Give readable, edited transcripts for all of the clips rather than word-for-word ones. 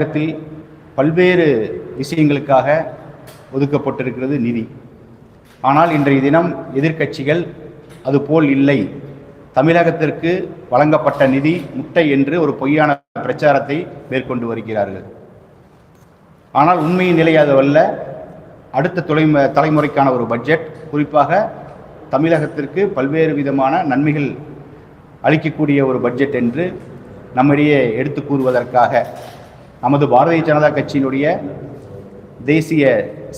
தமிழகத்தில் பல்வேறு விஷயங்களுக்காக ஒதுக்கப்பட்டிருக்கிறது நிதி. ஆனால் இன்றைய தினம் எதிர்க்கட்சிகள் அதுபோல் இல்லை, தமிழகத்திற்கு வழங்கப்பட்ட நிதி முட்டை என்று ஒரு பொய்யான பிரச்சாரத்தை மேற்கொண்டு வருகிறார்கள். ஆனால் உண்மையின் நிலை அதுவல்ல. அடுத்த தலைமுறைக்கான ஒரு பட்ஜெட், குறிப்பாக தமிழகத்திற்கு பல்வேறு விதமான நன்மைகள் அளிக்கக்கூடிய ஒரு பட்ஜெட் என்று நம்மிடையே எடுத்து கூறுவதற்காக நமது பாரதிய ஜனதா கட்சியினுடைய தேசிய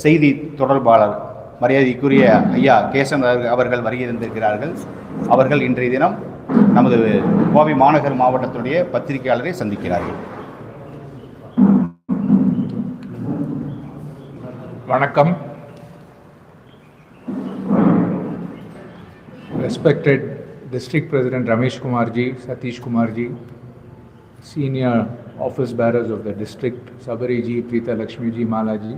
செய்தி தொடர்பாளர் மரியாதைக்குரிய ஐயா கேசன் அவர்கள் வருகை தந்திருக்கிறார்கள். அவர்கள் இன்றைய தினம் நமது கோவை மாநகர் மாவட்டத்துடைய பத்திரிகையாளரை சந்திக்கிறார்கள். வணக்கம். Respected District President Ramesh Kumarji, Satish Kumarji, senior office bearers of the district, Sabariji, Preeta Lakshmiji, Malaji,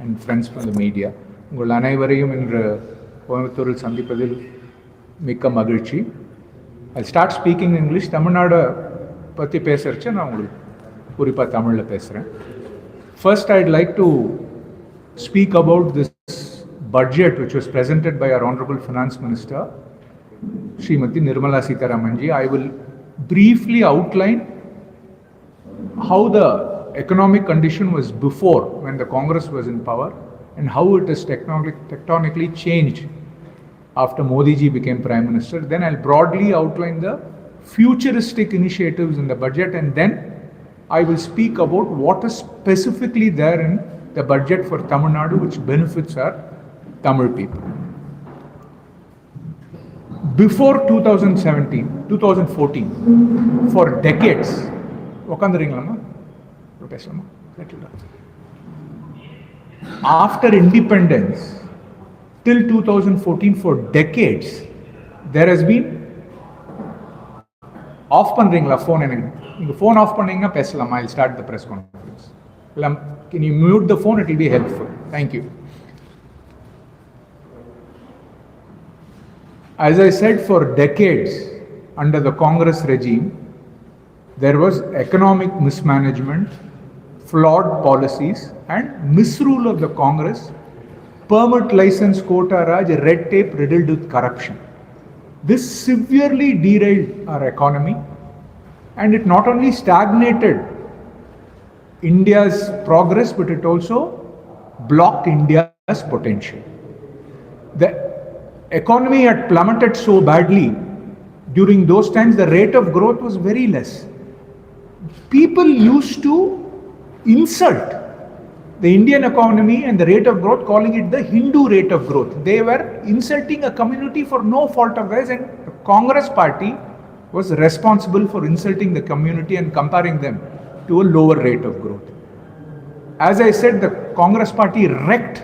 and friends from the media. உங்கள் அனைவரையும் இன்று கோயம்புத்தூரில் சந்திப்பதில் மிக்க மகிழ்ச்சி. I start speaking English. Tamil Nadu பற்றி பேசுகிறச்சு நான் உங்களுக்கு குறிப்பாக தமிழில் பேசுகிறேன். First I'd like to speak about this budget which was presented by our Honorable Finance Minister, Srimati Nirmala Sitharaman ji. I will briefly outline how the economic condition was before, when the Congress was in power, and how it is tectonically changed after Modi ji became Prime Minister. Then I'll broadly outline the futuristic initiatives in the budget, and then I will speak about what is specifically there in the budget for Tamil Nadu which benefits our Tamil people. Before 2014, for decades, after independence till 2014, for decades, there has been off பண்றீங்களா phone? எனக்கு நீங்க phone off பண்ணீங்கன்னா பேசலாமா? I'll start the press conference. Can you mute the phone? It will be helpful. Thank you. As I said, for decades under the Congress regime, there was economic mismanagement, flawed policies, and misrule of the Congress, permit license quota raj, red tape riddled with corruption. This severely derailed our economy, and it not only stagnated India's progress, but it also blocked India's potential. The economy had plummeted so badly during those times. The rate of growth was very less. People used to insult the Indian economy and the rate of growth, calling it the Hindu rate of growth. They were insulting a community for no fault of theirs, and the Congress party was responsible for insulting the community and comparing them to a lower rate of growth. As I said, the Congress party wrecked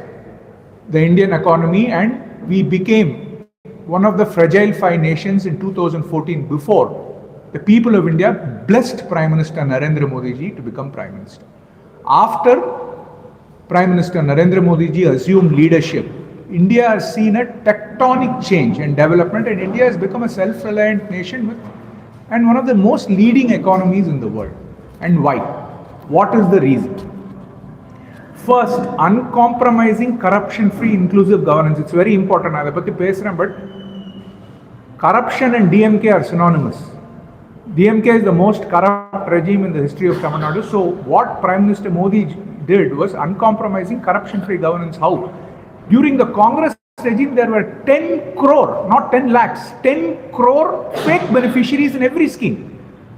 the Indian economy, and we became one of the fragile 5 nations in 2014, before the people of India blessed Prime Minister Narendra Modi ji to become Prime Minister. After Prime Minister Narendra Modi ji assumed leadership, India has seen a tectonic change and development, and India has become a self-reliant nation and one of the most leading economies in the world. And why? What is the reason? First, uncompromising, corruption-free, inclusive governance. It's very important. But corruption and DMK are synonymous. DMK is the most corrupt regime in the history of Tamil Nadu. So what Prime Minister Modi did was uncompromising, corruption-free governance. How? During the Congress regime, there were 10 crore, not 10 lakhs, 10 crore fake beneficiaries in every scheme.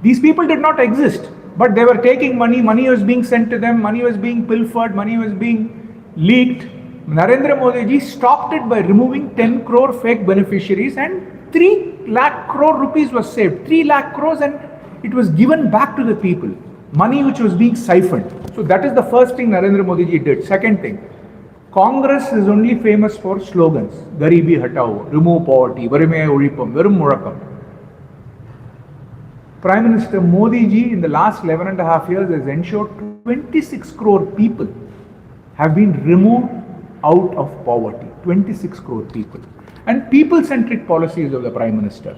These people did not exist, but they were taking money. Money was being sent to them. Money was being pilfered. Money was being leaked. Narendra Modi ji stopped it by removing 10 crore fake beneficiaries, and 3 lakh crore rupees was saved. 3 lakh crores, and it was given back to the people. Money which was being siphoned. So that is the first thing Narendra Modi ji did. Second thing, Congress is only famous for slogans. Garibi hatao, remove poverty, varumai olipam, verum mulakkam. Prime Minister Modi ji in the last 11.5 years has ensured 26 crore people have been removed out of poverty. 26 crore people. And people-centric policies of the Prime Minister.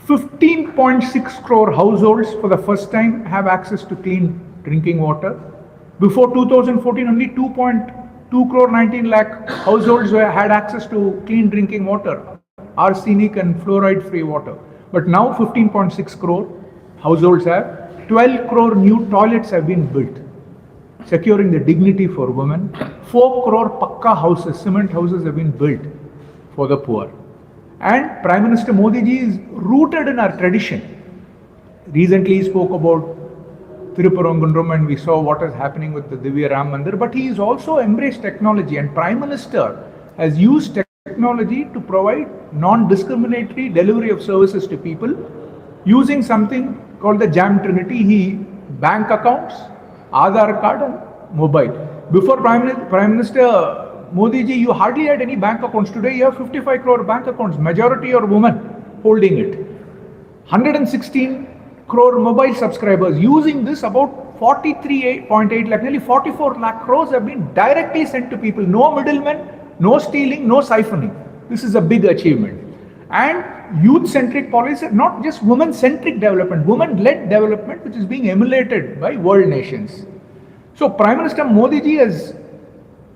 15.6 crore households for the first time have access to clean drinking water. Before 2014, only 2.2 crore 19 lakh households had access to clean drinking water, arsenic and fluoride free water. But now 15.6 crore households have, 12 crore new toilets have been built, securing the dignity for women. 4 crore pakka houses, cement houses have been built for the poor. And Prime Minister Modi ji is rooted in our tradition. Recently he spoke about Tirupurangundram and we saw what is happening with the Divya Ram Mandir, but he has also embraced technology, and Prime Minister has used technology to provide non-discriminatory delivery of services to people using something called the Jam Trinity. Bank accounts, Aadhaar card and mobile. Before Prime Minister Modi ji, you hardly had any bank accounts. Today you have 55 crore bank accounts, majority are women holding it. 116 crore mobile subscribers. Using this, about 43.8 lakh, nearly 44 lakh crores have been directly sent to people. No middlemen, no stealing, no siphoning. This is a big achievement. And youth-centric policy, not just women-centric development, women-led development, which is being emulated by world nations. So Prime Minister Modi ji has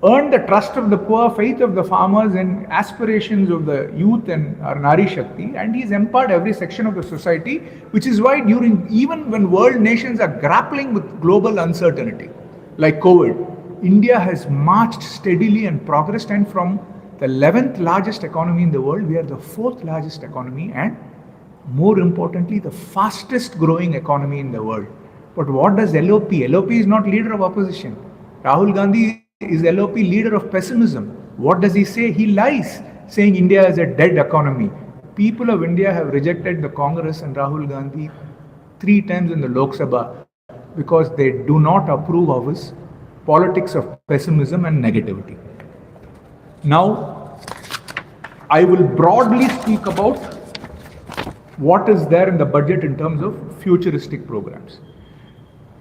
earned the trust of the poor, faith of the farmers, and aspirations of the youth and our Nari Shakti, and he's empowered every section of the society, which is why even when world nations are grappling with global uncertainty, like COVID, India has marched steadily and progressed, and from the 11th largest economy in the world, we are the 4th largest economy, and more importantly, the fastest growing economy in the world. But what does LOP? LOP is not leader of opposition. Rahul Gandhi is LOP leader of pessimism. What does he say? He lies, saying India is a dead economy. People of India have rejected the Congress and Rahul Gandhi 3 times in the Lok Sabha because they do not approve of his politics of pessimism and negativity. Now, I will broadly speak about what is there in the budget in terms of futuristic programs.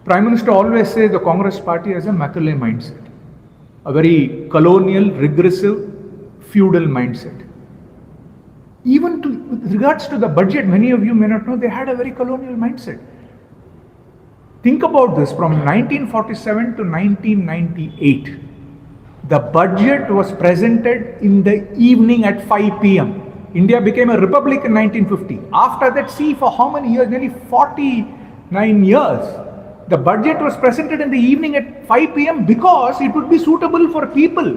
Prime Minister always says the Congress party has a Macaulay mindset, a very colonial, regressive, feudal mindset. Even with regards to the budget, many of you may not know, they had a very colonial mindset. Think about this, from 1947 to 1998, the budget was presented in the evening at 5 p.m. India became a republic in 1950. After that, see for how many years, nearly 49 years, the budget was presented in the evening at 5 p.m. because it would be suitable for people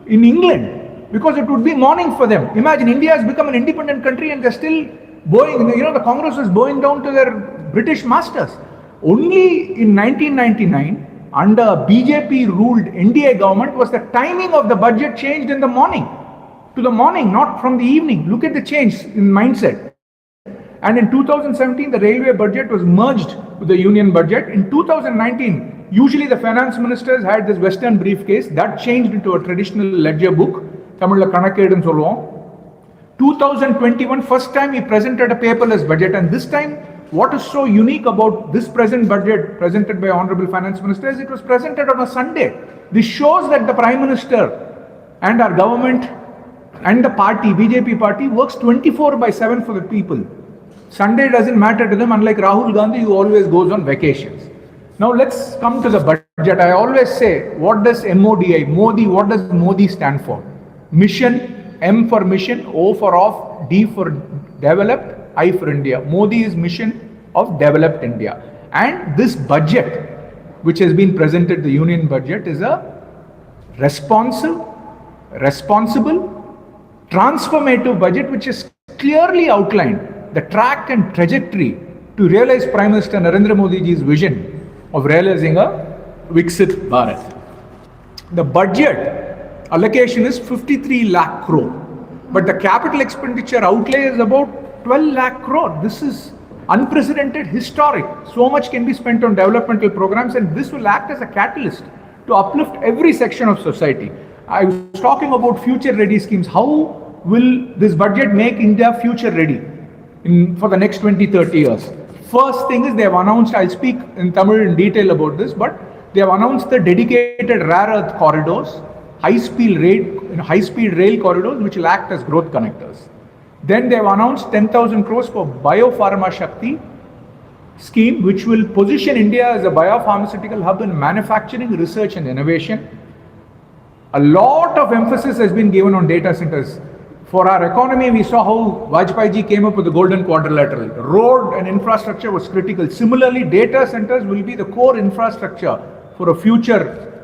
in England, because it would be morning for them. Imagine, India has become an independent country and they're still bowing, the Congress was bowing down to their British masters. Only in 1999, under BJP ruled NDA government, was the timing of the budget changed in the morning, to the morning, not from the evening. Look at the change in mindset. And in 2017, the railway budget was merged with the union budget. In 2019, usually the finance ministers had this western briefcase, that changed into a traditional ledger book. Tamil Kanakkedun solluvom. 2021, first time he presented a paperless budget, and this time, what is so unique about this present budget presented by Honorable Finance Minister is it was presented on a Sunday. This shows that the Prime Minister and our government and the party, BJP party, works 24/7 for the people. Sunday doesn't matter to them, unlike Rahul Gandhi, who always goes on vacations. Now let's come to the budget. I always say, what does MODI, Modi, what does Modi stand for? Mission, M for mission, O for off, D for developed, I for India. Modi is mission of developed India. And this budget, which has been presented, the union budget, is a responsive, responsible, transformative budget which is clearly outlined the track and trajectory to realize Prime Minister Narendra Modi ji's vision of realizing a Viksit Bharat. The budget allocation is 53 lakh crore, but the capital expenditure outlay is about 12 lakh crore. This is unprecedented, historic. So much can be spent on developmental programs, and this will act as a catalyst to uplift every section of society. I was talking about future ready schemes. How will this budget make India future ready for the next 20-30 years? First thing is they have announced, I'll speak in Tamil in detail about this, but they have announced the dedicated rare earth corridors, high-speed rail corridors which will act as growth connectors. Then they have announced 10,000 crores for biopharma Shakti, scheme which will position India as a biopharmaceutical hub in manufacturing, research and innovation. A lot of emphasis has been given on data centers. For our economy, we saw how Vajpayee ji came up with the golden quadrilateral. Road and infrastructure was critical. Similarly, data centers will be the core infrastructure for a future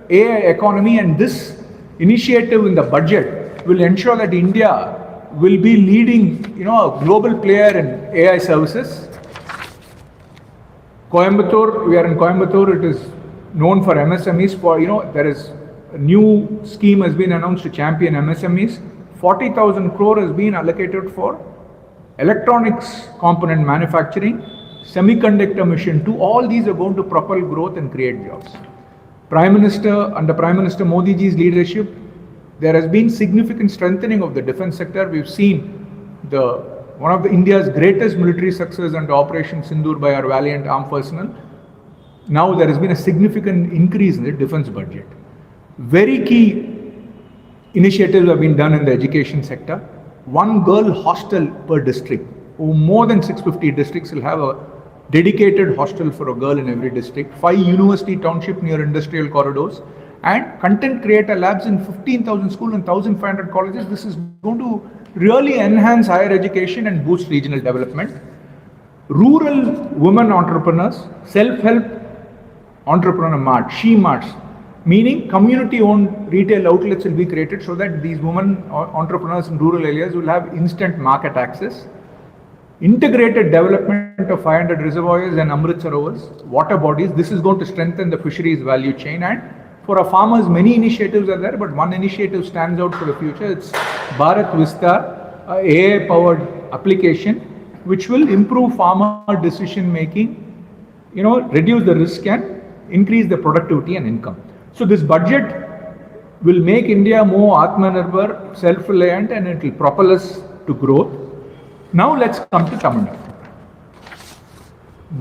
AI economy, and this initiative in the budget will ensure that India will be leading, a global player in AI services. Coimbatore, we are in Coimbatore, it is known for MSMEs. There is a new scheme has been announced to champion MSMEs. 40,000 crore has been allocated for electronics component manufacturing, semiconductor mission 2. All these are going to propel growth and create jobs. Under Prime Minister Modi ji's leadership, there has been significant strengthening of the defense sector. We've seen one of India's greatest military success under Operation Sindoor by our valiant armed personnel. Now there has been a significant increase in the defense budget. Very key initiatives have been done in the education sector. One girl hostel per district. More than 650 districts will have a dedicated hostel for a girl in every district. 5 university township near industrial corridors. And content creator labs in 15,000 schools and 1,500 colleges. This is going to really enhance higher education and boost regional development. Rural women entrepreneurs, self-help entrepreneur mart, she marts, meaning community-owned retail outlets will be created so that these women entrepreneurs in rural areas will have instant market access. Integrated development of 500 reservoirs and Amrit Sarovars, water bodies. This is going to strengthen the fisheries value chain, and for our farmers, many initiatives are there, but one initiative stands out for the future. It's Bharat Vistar, AI-powered application, which will improve farmer decision making, reduce the risk and increase the productivity and income. So this budget will make India more Atmanirbhar, self-reliant, and it will propel us to growth. Now let's come to Tamil Nadu.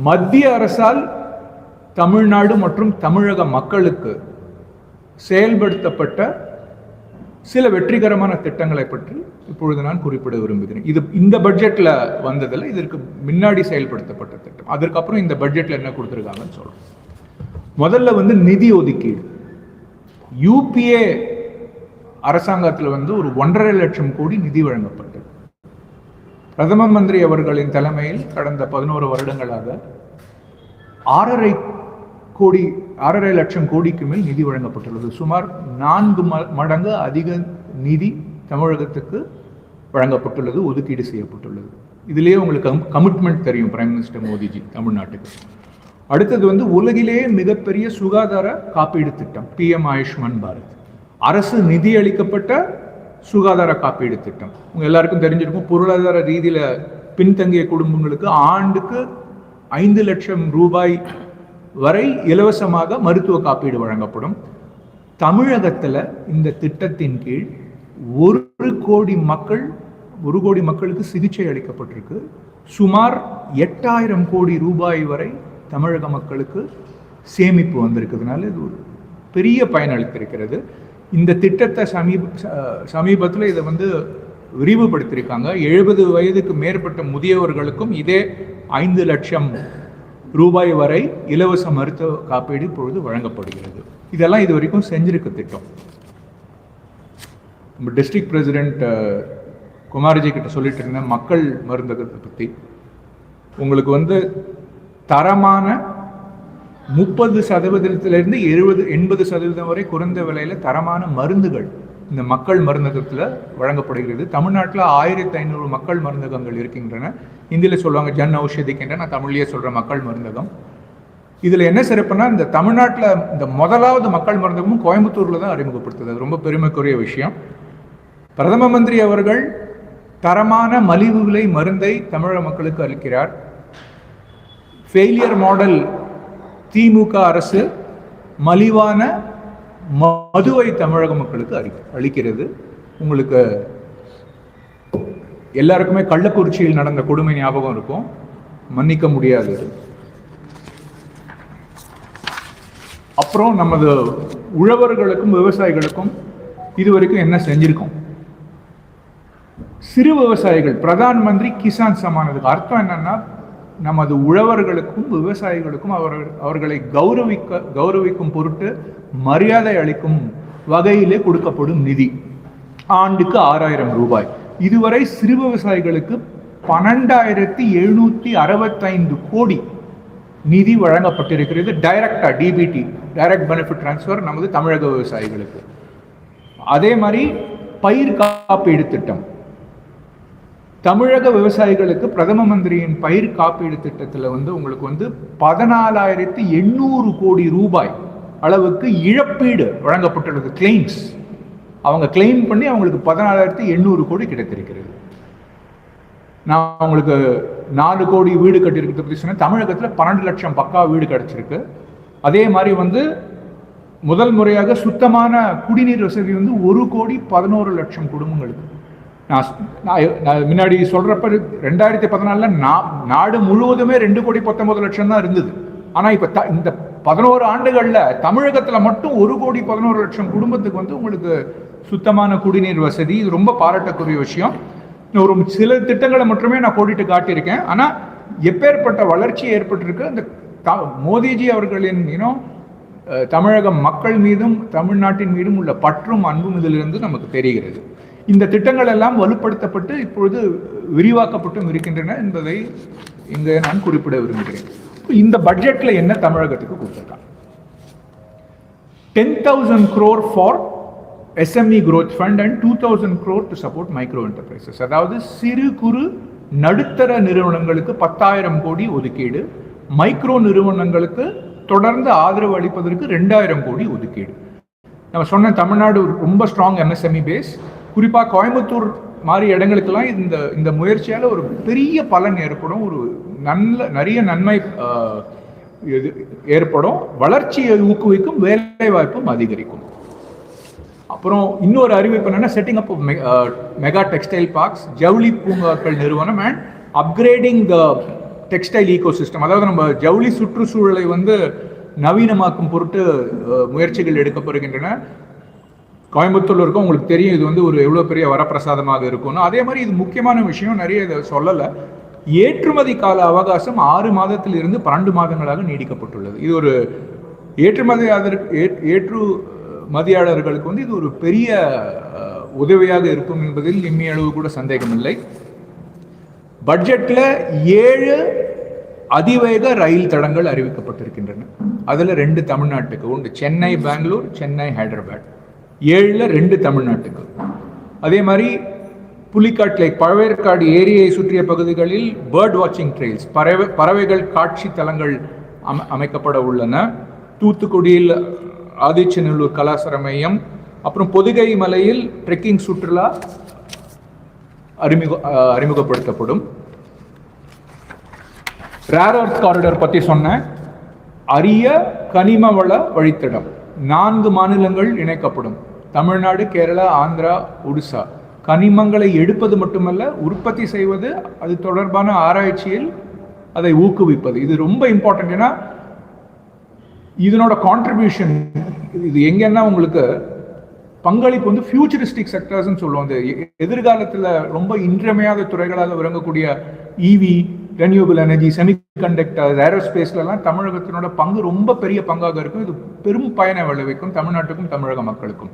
மத்திய அரசால் தமிழ்நாடு மற்றும் தமிழக மக்களுக்கு செயல்படுத்தப்பட்ட சில வெற்றிகரமான திட்டங்களை பற்றி இப்பொழுது நான் குறிப்பிட விரும்புகிறேன். இது இந்த பட்ஜெட்ல வந்ததில்லை, இதற்கு முன்னாடி செயல்படுத்தப்பட்ட திட்டம். அதற்கப்புறம் இந்த பட்ஜெட்ல என்ன கொடுத்துருக்காங்கன்னு சொல்றோம். முதல்ல நிதி ஒதுக்கீடு. யூபிஏ அரசாங்கத்தில் ஒரு 1.5 லட்சம் கோடி நிதி வழங்கப்பட்டது. பிரதம மந்திரி அவர்களின் தலைமையில் கடந்த 11 வருடங்களாக 6.5 லட்சம் கோடிக்கு மேல் நிதி வழங்கப்பட்டுள்ளது. சுமார் 4 மடங்கு அதிக நிதி தமிழகத்துக்கு வழங்கப்பட்டுள்ளது, ஒதுக்கீடு செய்யப்பட்டுள்ளது. இதுலேயே உங்களுக்கு கமிட்மெண்ட் தெரியும் பிரைம் மினிஸ்டர் மோடிஜி தமிழ்நாட்டுக்கு. அடுத்தது உலகிலேயே மிகப்பெரிய சுகாதார காப்பீடு திட்டம் PM ஆயுஷ்மான் பாரத். அரசு நிதி அளிக்கப்பட்ட சுகாதார காப்பீடு திட்டம். உங்க எல்லாருக்கும் தெரிஞ்சிருக்கும், பொருளாதார ரீதியில பின்தங்கிய குடும்பங்களுக்கு ஆண்டுக்கு 5 லட்சம் ரூபாய் வரை இலவசமாக மருத்துவ காப்பீடு வழங்கப்படும். தமிழகத்தில் இந்த திட்டத்தின் கீழ் 1 கோடி மக்களுக்கு சிகிச்சை அளிக்கப்பட்டிருக்கு. சுமார் 8000 கோடி ரூபாய் வரை தமிழக மக்களுக்கு சேமிப்பு வந்திருக்கிறதுனால இது ஒரு பெரிய பயனளித்திருக்கிறது. இந்த திட்டத்தை சமீபத்தில் இதை விரிவுபடுத்தியிருக்காங்க. 70 வயதுக்கு மேற்பட்ட முதியவர்களுக்கும் இதே 5 லட்சம் ரூபாய் வரை இலவச மருத்துவ காப்பீடு இப்பொழுது வழங்கப்படுகிறது. இதெல்லாம் இது வரைக்கும் செஞ்சிருக்க திட்டம். நம்ம டிஸ்ட்ரிக்ட் பிரசிடென்ட் குமாரஜி கிட்ட சொல்லிட்டு இருந்தேன் மக்கள் மருந்தகத்தை பற்றி. உங்களுக்கு தரமான 30% 80% வரை குறைந்த விலையில் தரமான மருந்துகள் இந்த மக்கள் மருந்தகத்தில் வழங்கப்படுகிறது. தமிழ்நாட்டில் 1500 மக்கள் மருந்தகங்கள் இருக்கின்றன. இந்தியில் சொல்லுவாங்க ஜன் ஔஷதி கேந்திரா, நான் தமிழ்லேயே சொல்கிறேன் மக்கள் மருந்தகம். இதில் என்ன சிறப்புனா, இந்த தமிழ்நாட்டில் இந்த முதலாவது மக்கள் மருந்தகமும் கோயம்புத்தூரில் தான் அறிமுகப்படுத்துது. அது ரொம்ப பெருமைக்குரிய விஷயம். பிரதம மந்திரி அவர்கள் தரமான மலிவு விலை மருந்தை தமிழக மக்களுக்கு அளிக்கிறார். ஃபெயிலியர் மாடல் திமுக அரசு மலிவான மதுவை தமிழக மக்களுக்கு அளிக்கிறது. உங்களுக்கு எல்லாருக்குமே கள்ளக்குறிச்சியில் நடந்த கொடுமை ஞாபகம் இருக்கும், மன்னிக்க முடியாது. அப்புறம் நமது உழவர்களுக்கும் விவசாயிகளுக்கும் இதுவரைக்கும் என்ன செஞ்சிருக்கோம்? சிறு விவசாயிகள் பிரதான் மந்திரி கிசான் சம்மான், அதுக்கு அர்த்தம் என்னன்னா நமது உழவர்களுக்கும் விவசாயிகளுக்கும் அவர்களை கௌரவிக்கும் பொருட்டு மரியாதை அளிக்கும் வகையிலே கொடுக்கப்படும் நிதி ஆண்டுக்கு 6,000 ரூபாய். இதுவரை சிறு விவசாயிகளுக்கு 12,765 கோடி நிதி வழங்கப்பட்டிருக்கிறது. டைரக்டா டிபிடி, டைரக்ட் பெனிஃபிட் டிரான்ஸ்ஃபர் நமது தமிழக விவசாயிகளுக்கு. அதே மாதிரி பயிர் காப்பீடு திட்டம், தமிழக விவசாயிகளுக்கு பிரதம மந்திரியின் பயிர் காப்பீடு திட்டத்தில் உங்களுக்கு 14,800 கோடி ரூபாய் அளவுக்கு இழப்பீடு வழங்கப்பட்டுள்ளது. கிளைம்ஸ் அவங்க கிளைம் பண்ணி அவங்களுக்கு 14,800 கோடி கிடைத்திருக்கிறது. நான் உங்களுக்கு 4 கோடி வீடு கட்டியிருக்கிறது பற்றி சொன்னேன். தமிழகத்தில் 12 லட்சம் பக்கா வீடு கிடைச்சிருக்கு. அதே மாதிரி முதல் முறையாக சுத்தமான குடிநீர் வசதி 1,11 லட்சம் குடும்பங்களுக்கு. நான் முன்னாடி சொல்றப்ப 2014 நாடு முழுவதுமே 2,19 லட்சம் தான் இருந்தது. ஆனா இப்ப இந்த 11 ஆண்டுகள்ல தமிழகத்துல மட்டும் 1,11 லட்சம் குடும்பத்துக்கு உங்களுக்கு சுத்தமான குடிநீர் வசதி. இது ரொம்ப பாராட்டக்கூடிய விஷயம். ஒரு சில திட்டங்களை மட்டுமே நான் கோடிட்டு காட்டியிருக்கேன். ஆனா எப்பேற்பட்ட வளர்ச்சி ஏற்பட்டிருக்கு இந்த மோடிஜி அவர்களின் தமிழக மக்கள் மீதும் தமிழ்நாட்டின் மீதும் உள்ள பற்றும் அன்பும் இதிலிருந்து நமக்கு தெரிகிறது. இந்த திட்டங்கள் எல்லாம் வலுப்படுத்தப்பட்டு இப்பொழுது விரிவாக்கப்பட்டும் இருக்கின்றன என்பதை இங்கே நான் குறிப்பிட விரும்புகிறேன். இந்த பட்ஜெட்ல என்ன தமிழகத்துக்கு கொடுத்திருக்காங்க? 10,000 crore for SME growth fund and 2,000 crore to support micro enterprises. அதாவது சிறு குறு நடுத்தர நிறுவனங்களுக்கு 10,000 கோடி ஒதுக்கீடு, மைக்ரோ நிறுவனங்களுக்கு தொடர்ந்து ஆதரவு அளிப்பதற்கு 2,000 கோடி ஒதுக்கீடு. நம்ம சொன்ன தமிழ்நாடு ரொம்ப ஸ்ட்ராங் MSME பேஸ். குறிப்பாக கோயம்புத்தூர் மாதிரி இடங்களுக்கெல்லாம் இந்த முயற்சியால் ஒரு பெரிய பலன் ஏற்படும். ஒரு நிறைய நன்மை ஏற்படும். வளர்ச்சியை ஊக்குவிக்கும், வேலை வாய்ப்பும் அதிகரிக்கும். அப்புறம் இன்னொரு அறிவிப்பு என்னன்னா, setting up mega textile parks, ஜவுளி பூங்காக்கள் நிறுவனம் and upgrading the textile ecosystem. அதாவது நம்ம ஜவுளி சுற்றுச்சூழலை நவீனமாக்கும் பொருட்டு முயற்சிகள் எடுக்கப்படுகின்றன. கோயம்புத்தூர்ல இருக்கும், உங்களுக்கு தெரியும் இது ஒரு எவ்வளவு பெரிய வரப்பிரசாதமாக இருக்கும்னு. அதே மாதிரி இது முக்கியமான விஷயம், நிறைய இதை சொல்லலை. ஏற்றுமதி கால அவகாசம் 6 மாதத்தில் இருந்து 12 மாதங்களாக நீடிக்கப்பட்டுள்ளது. இது ஒரு ஏற்றுமதியாளர்களுக்கு இது ஒரு பெரிய உதவியாக இருக்கும் என்பதில் இம்மியளவு கூட சந்தேகம் இல்லை. பட்ஜெட்ல 7 அதிவேக ரயில் தடங்கள் அறிவிக்கப்பட்டிருக்கின்றன. அதுல 2 தமிழ்நாட்டுக்கு உண்டு. சென்னை பெங்களூர், சென்னை ஹைதராபாத். 7ல் 2 தமிழ்நாட்டுக்கு. அதே மாதிரி புலிக்காட் லேக், பழவேற்காடு ஏரியை சுற்றிய பகுதிகளில் பேர்ட் வாட்சிங் ட்ரெயில்ஸ், பறவைகள் காட்சி தலங்கள் அமைக்கப்பட உள்ளன. தூத்துக்குடியில் ஆதிச்சநல்லூர் கலாசார மையம், அப்புறம் பொதிகை மலையில் ட்ரெக்கிங் சுற்றுலா அறிமுகப்படுத்தப்படும். ரேர் எர்த் காரிடார் பத்தி சொன்ன அரிய கனிம வள வழித்தடம் 4 மாநிலங்கள் இணைக்கப்படும். தமிழ்நாடு, கேரளா, ஆந்திரா, ஒடிசா. கனிமங்களை எடுப்பது மட்டுமல்ல, உற்பத்தி செய்வது, அது தொடர்பான ஆராய்ச்சியில் அதை ஊக்குவிப்பது. இது ரொம்ப இம்பார்ட்டன்ட். ஏன்னா இதனோட கான்ட்ரிபியூஷன் இது எங்கன்னா உங்களுக்கு பங்களிப்பு ஃபியூச்சரிஸ்டிக் செக்டர்ஸ்ன்னு சொல்லுவோம். எதிர்காலத்தில் ரொம்ப இன்றியமையாத துறைகளாக விளங்கக்கூடிய இவி, ரெனியூபிள் எனர்ஜி, செமிகண்டக்டர், ஏரோஸ்பேஸ்லாம் தமிழகத்தினோட பங்கு ரொம்ப பெரிய பங்காக இருக்கும். இது பெரும் பயனை விளைவிக்கும் தமிழ்நாட்டுக்கும் தமிழக மக்களுக்கும்.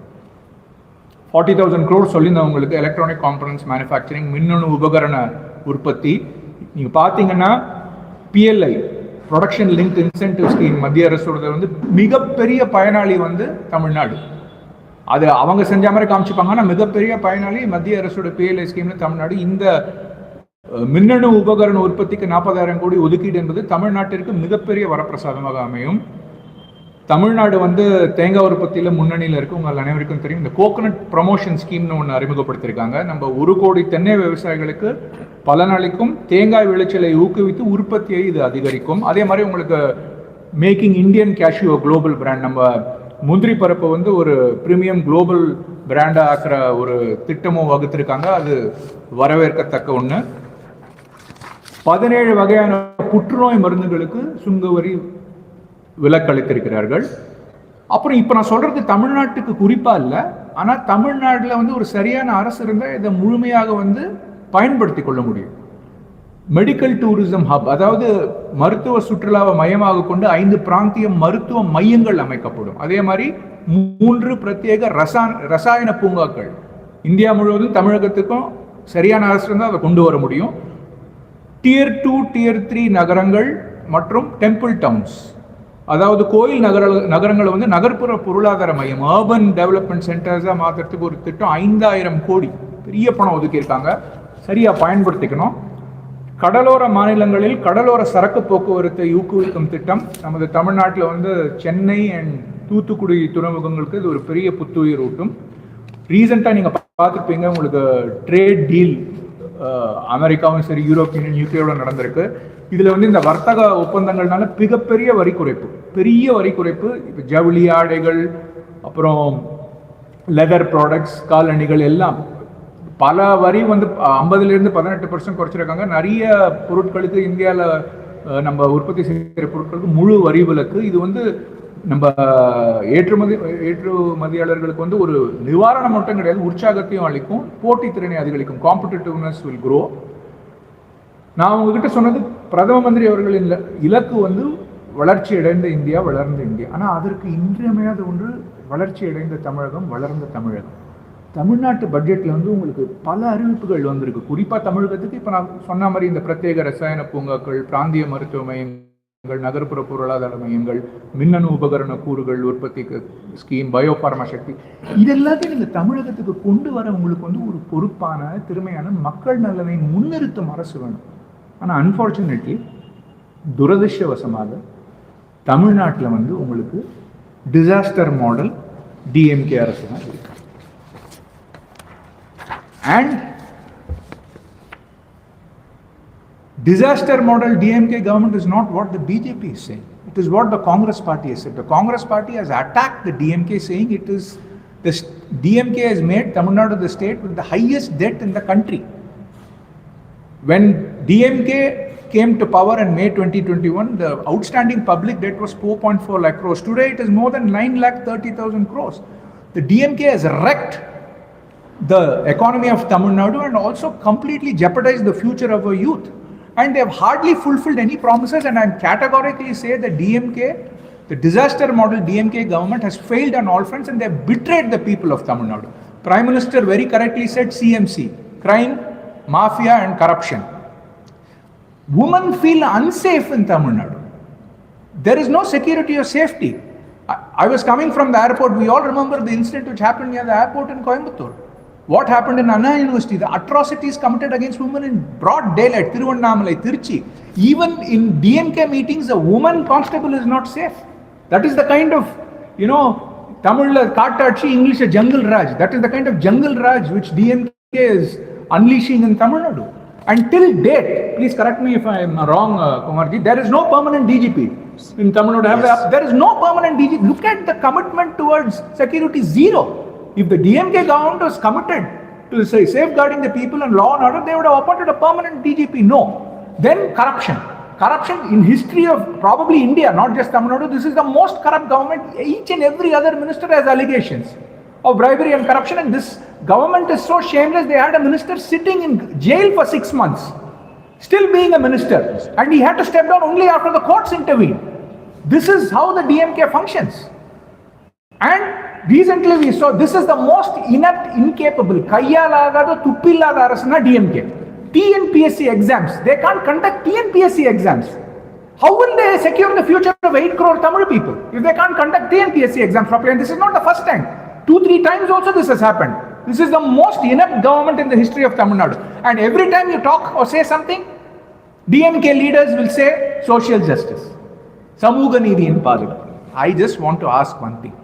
40,000 crore சொல்லியிருந்தவங்களுக்கு எலக்ட்ரானிக் காம்பனன்ட்ஸ் மேனுஃபேக்சரிங், மின்னணு உபகரண உற்பத்தி. நீங்கள் பார்த்தீங்கன்னா PLI, production link incentive scheme, மத்திய அரசோட மிகப்பெரிய பயனாளி தமிழ்நாடு. அது அவங்க செஞ்ச மாதிரி காமிச்சுப்பாங்க. ஆனால் மிகப்பெரிய பயனாளி மத்திய அரசோட PLI ஸ்கீம்ல தமிழ்நாடு. இந்த மின்னணு உபகரண உற்பத்திக்கு 40,000 கோடி ஒதுக்கீடு என்பது தமிழ்நாட்டிற்கு மிகப்பெரிய வரப்பிரசாதமாக அமையும். தமிழ்நாடு தேங்காய் உற்பத்தியில் முன்னணியில் இருக்கு. உங்கள் அனைவருக்கும் தெரியும். இந்த கோகனட் ப்ரமோஷன் ஸ்கீம்னு ஒன்று அறிமுகப்படுத்தியிருக்காங்க. நம்ம 1 கோடி தென்னை விவசாயிகளுக்கு பலனளிக்கும். தேங்காய் விளைச்சலை ஊக்குவித்து உற்பத்தியை இது அதிகரிக்கும். அதே மாதிரி உங்களுக்கு making Indian cashew global brand, நம்ம முந்திரி பருப்பு ஒரு பிரீமியம் குளோபல் பிராண்டா ஆக்குற ஒரு திட்டமும் வகுத்திருக்காங்க. அது வரவேற்கத்தக்க ஒன்று. 17 வகையான புற்றுநோய் மருந்துகளுக்கு சுங்கவரி விலக்களித்திருக்கிறார்கள். அப்புறம் இப்போ நான் சொல்றது தமிழ்நாட்டுக்கு குறிப்பா இல்லை, ஆனால் தமிழ்நாட்டில் ஒரு சரியான அரசு இருந்தால் இதை முழுமையாக பயன்படுத்தி கொள்ள முடியும். மெடிக்கல் டூரிசம் ஹப், அதாவது மருத்துவ சுற்றுலாவை மையமாக கொண்டு 5 பிராந்திய மருத்துவ மையங்கள் அமைக்கப்படும். அதே மாதிரி 3 பிரத்யேக ரசாயன பூங்காக்கள். இந்தியா முழுவதும் தமிழகத்துக்கும் சரியான அரசு இருந்தால் அதை கொண்டு வர முடியும். Tier 2, Tier 3 நகரங்கள் மற்றும் டெம்பிள் டவுன்ஸ், அதாவது கோயில் நகரங்களை வந்து நகர்ப்புற பொருளாதார மையம், அர்பன் டெவலப்மெண்ட் சென்டர்ஸாக மாற்றுறதுக்கு ஒரு திட்டம் 5000 கோடி பெரிய பணம் ஒதுக்கியிருக்காங்க. சரியாக பயன்படுத்திக்கணும். கடலோர மாநிலங்களில் கடலோர சரக்கு போக்குவரத்தை ஊக்குவிக்கும் திட்டம். நமது தமிழ்நாட்டில் வந்து சென்னை அண்ட் தூத்துக்குடி துறைமுகங்களுக்கு இது ஒரு பெரிய புத்துயிர் ஊட்டும். ரீசெண்டாக நீங்கள் பார்த்துருப்பீங்க, உங்களுக்கு ட்ரேட் டீல் அமெரிக்காவும் சரி யூரோப்பியன் யூகேயோட நடந்திருக்கு. இதில் வந்து இந்த வர்த்தக ஒப்பந்தங்கள்னால மிகப்பெரிய வரி குறைப்பு, பெரிய வரி குறைப்பு. இப்போ ஜவுளி ஆடைகள், அப்புறம் லெதர் ப்ராடக்ட்ஸ், காலணிகள் எல்லாம் பல வரி வந்து 50% 18% குறைச்சிருக்காங்க. நிறைய பொருட்களுக்கு இந்தியாவில் நம்ம உற்பத்தி செய்கிற பொருட்களுக்கு முழு வரி விலக்கு. இது வந்து நம்ம ஏற்றுமதியாளர்களுக்கு வந்து ஒரு நிவாரணம் மட்டும் கிடையாது, உற்சாகத்தையும் அளிக்கும், போட்டித்திறனை அதிகரிக்கும். Competitiveness will grow. நான் உங்ககிட்ட சொன்னது பிரதம மந்திரி அவர்களின் இலக்கு வந்து வளர்ச்சி அடைந்த இந்தியா, வளர்ந்த இந்தியா. ஆனால் அதற்கு இன்றியமையாத ஒன்று வளர்ச்சி அடைந்த தமிழகம், வளர்ந்த தமிழகம். தமிழ்நாட்டு பட்ஜெட்டில் வந்து உங்களுக்கு பல அறிவிப்புகள் வந்திருக்கு. குறிப்பாக தமிழகத்துக்கு இப்போ நான் சொன்ன மாதிரி இந்த பிரத்யேக ரசாயன பூங்காக்கள், பிராந்திய மருத்துவ மையங்கள், நகர்ப்புற பொருளாதார மையங்கள், மின்னணு உபகரண கூறுகள் உற்பத்தி ஸ்கீம், பயோபார்மா சக்தி, இது எல்லாத்தையும் நீங்கள் தமிழகத்துக்கு கொண்டு வர உங்களுக்கு வந்து ஒரு பொறுப்பான, திறமையான, மக்கள் நலனை முன்னிறுத்தும் அரசு வேணும். ஆனால் அன்ஃபார்ச்சுனேட்லி, துரதிருஷ்டவசமாக தமிழ்நாட்டில் வந்து உங்களுக்கு டிசாஸ்டர் மாடல் டிஎம்கே அரசு தான் இருக்கு. And disaster model DMK government is not what the BJP is saying. It is what the Congress party has said. The Congress party has attacked the DMK, saying it is the DMK has made Tamil Nadu the state with the highest debt in the country. When DMK came to power in May 2021, the outstanding public debt was 4.4 lakh crores. Today it is more than 9,30,000 crores. The DMK has wrecked the economy of Tamil Nadu and also completely jeopardized the future of our youth. And they have hardly fulfilled any promises, and I categorically say that DMK, the disaster model DMK government has failed on all fronts, and they have betrayed the people of Tamil Nadu. Prime Minister very correctly said CMC, crime, mafia and corruption. Women feel unsafe in Tamil Nadu. There is no security or safety. I was coming from the airport. We all remember the incident which happened near the airport in Coimbatore. What happened in Anna University? The atrocities committed against women in broad daylight, Thiruvannamalai, Tiruchi. Even in DMK meetings, a woman constable is not safe. That is the kind of, Tamil Kattachi, English Jungle Raj. That is the kind of Jungle Raj which DMK is unleashing in Tamil Nadu. Until date, please correct me if I am wrong, Kumarji, there is no permanent DGP in Tamil Nadu. Yes. There is no permanent DGP. Look at the commitment towards security, zero. If the DMK government was committed to safeguarding the people and law and order, they would have appointed a permanent DGP. No. Then corruption. Corruption in history of probably India, not just Tamil Nadu. This is the most corrupt government. Each and every other minister has allegations of bribery and corruption, and this government is so shameless. They had a minister sitting in jail for 6 months, still being a minister, and he had to step down only after the courts intervened. This is how the DMK functions. And recently we saw this is the most inept, incapable, kayyalagada tuppillada arasana DMK. TNPSC exams, they can't conduct TNPSC exams. How will they secure the future of 8 crore Tamil people if they can't conduct TNPSC exams properly? And this is not the first time. 2-3 times also this has happened. This is the most inept government in the history of Tamil Nadu. And every time you talk or say something, DMK leaders will say social justice, samuga needhi in Parliament. I just want to ask one thing.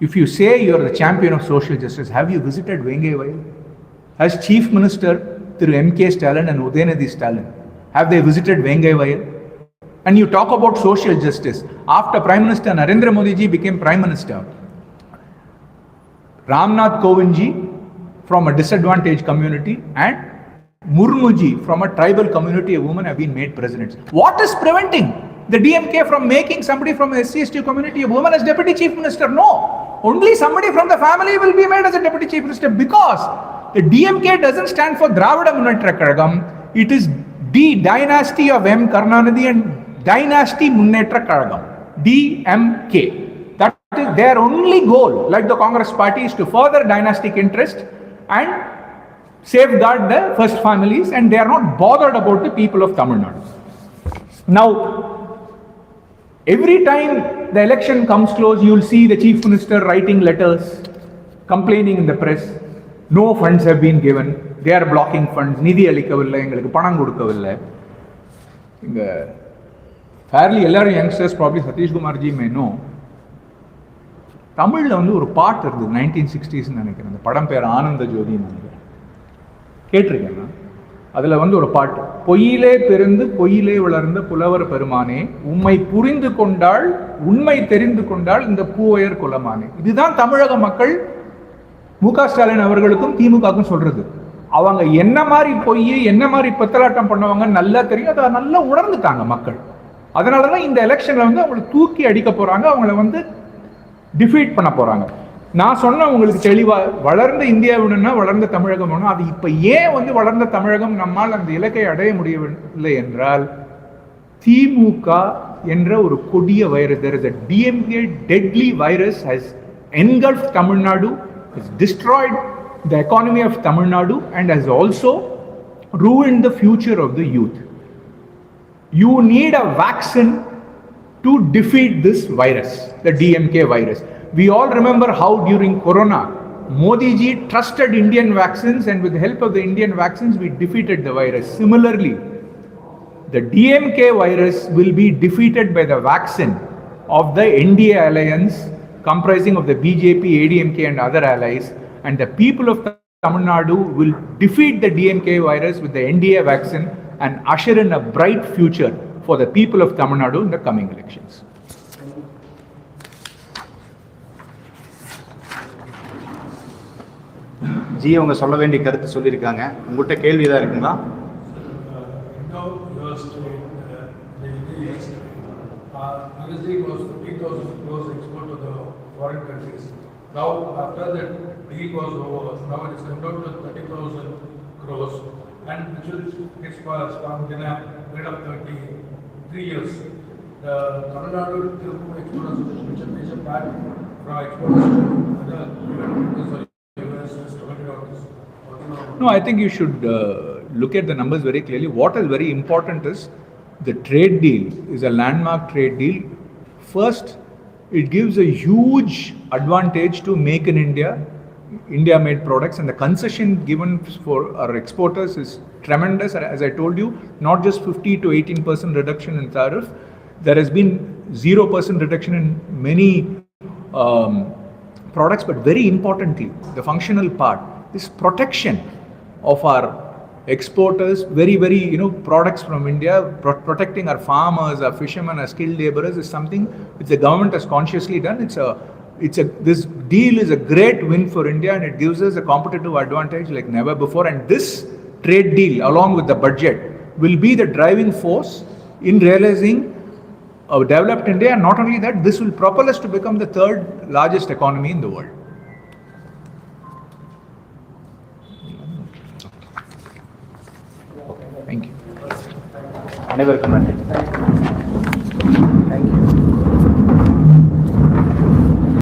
If you say you are the champion of social justice, have you visited Vengai Vayal? As Chief Minister through MK Stalin and Udayanidhi Stalin, have they visited Vengai Vayal? And you talk about social justice. After Prime Minister Narendra Modi ji became Prime Minister, Ramnath Kovind ji from a disadvantaged community and Murmu ji from a tribal community, a woman, have been made presidents. What is preventing the DMK from making somebody from a SC/ST community a woman as Deputy Chief Minister? No. Only somebody from the family will be made as a Deputy Chief Minister, because the DMK doesn't stand for Dravida Munnetra Kazhagam. It is the dynasty of M. Karunanidhi and dynasty Munnetra Kazhagam, DMK. That is their only goal, like the Congress party, is to further dynastic interest and safeguard the first families, and they are not bothered about the people of Tamil Nadu. Now, every time the election comes close, you will see the Chief Minister writing letters, complaining in the press, no funds have been given, they are blocking funds, நிதி அளிக்கவில்லை, எங்களுக்கு பணம் கொடுக்கவில்லை. Fairly எல்லாரும் youngsters, probably Satish Kumar ji may know, தமிழ்ல வந்து ஒரு பாட்டு இருந்தது 1960s நினைக்கிறேன். அந்த படம் பேர் ஆனந்த ஜோதின்னு நினைக்கிறேன். கேட்டிருக்கேன். அதுல வந்து ஒரு பாட்டு, பொய்யிலே பிறந்து பொய்யிலே வளர்ந்த புலவர் பெருமானே, உம்மை புரிந்து கொண்டால் உண்மை தெரிந்து கொண்டால் இந்த பூவையர் குலமானே. இதுதான் தமிழக மக்கள் மு.க. ஸ்டாலின் அவர்களுக்கும் திமுகவுக்கும் சொல்றது. அவங்க என்ன மாதிரி பொய் என்ன மாதிரி பித்தலாட்டம் பண்ணுவாங்க நல்லா தெரியும், அதை நல்லா உணர்ந்துட்டாங்க மக்கள். அதனாலதான் இந்த எலெக்ஷன்ல வந்து அவங்களை தூக்கி அடிக்க போறாங்க, அவங்களை வந்து டிஃபீட் பண்ண போறாங்க. நான் சொன்ன உங்களுக்கு தெளிவா, வளர்ந்த இந்தியா வேணும்னா வளர்ந்த தமிழகம் வேணும். அது இப்ப ஏன் வந்து வளர்ந்த தமிழகம் நம்மால் அந்த இலக்கை அடைய முடியவில்லை என்றால், திமுக என்ற ஒரு கொடிய virus, there is a DMK deadly virus has engulfed Tamil Nadu, has destroyed the economy of Tamil Nadu and has also ruined the future of the youth. You need a vaccine to defeat this virus, the DMK virus. We all remember how during Corona, Modi ji trusted Indian vaccines, and with the help of the Indian vaccines, we defeated the virus. Similarly, the DMK virus will be defeated by the vaccine of the NDA alliance comprising of the BJP, ADMK and other allies, and the people of Tamil Nadu will defeat the DMK virus with the NDA vaccine and usher in a bright future for the people of Tamil Nadu in the coming elections. G அவங்க சொல்ல வேண்டிய கருத்து சொல்லியிருக்காங்க. உங்கள்கிட்ட கேள்வி தான் இருக்குங்களா? Now, after that deal was over, now it is come down to 30,000 crores, and which will get from in a period of 33 years. The Tamil Nadu export association, which is a major part from exporters to other No, I think you should look at the numbers very clearly. What is very important is the trade deal is a landmark trade deal. First, it gives a huge advantage to make in India, India-made products, and the concession given for our exporters is tremendous. As I told you, not just 50 to 18% reduction in tariff, there has been 0% reduction in many products, but very importantly, the functional part, this protection of our exporters, very, products from India, protecting our farmers, our fishermen, our skilled laborers is something which the government has consciously done. This deal is a great win for India, and it gives us a competitive advantage like never before. And this trade deal, along with the budget, will be the driving force in realizing a developed India. And not only that, this will propel us to become the third largest economy in the world. அனைவருக்கும் நன்றி.